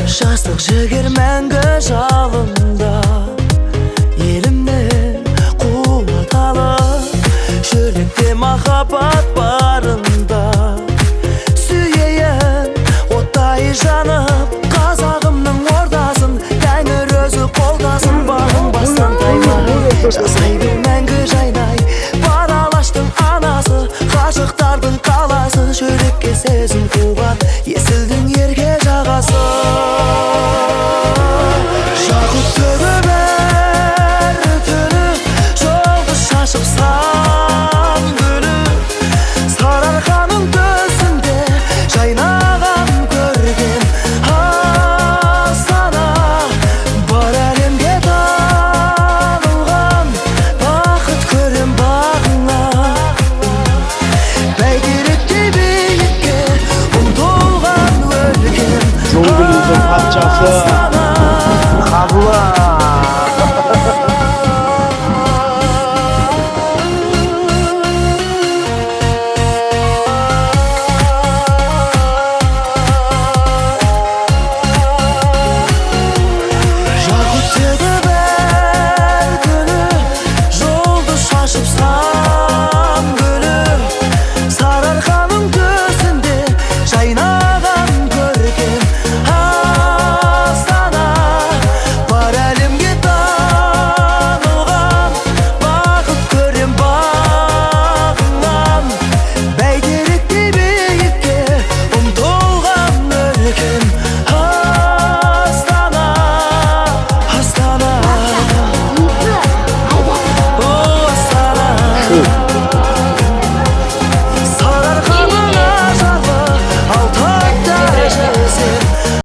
Жастық жігер мәңгі жалында, елімнен қуат алып, жүректе махаббат барында. Сүйейін оттай жанып, қазағымның ордасын Тәңір өзі қолдасын. Бағын бастан таймай, жасай бер мәңгі жайнай. Бар алаштың анасы, ғашықтардың қаласы, жүрекке сезім қуат, есілдің ерге жағасы. Жақұт төгіп әр түні, жолды шашып сан күні. Сарыарқаның төсінде жайнаған көрген Астана, бар әлемге танылған, бақыт көрем бағыңа. Бәйтеректей биікке ұмтылған өлкем Жоңғылдың патшасы Астана. Қабылы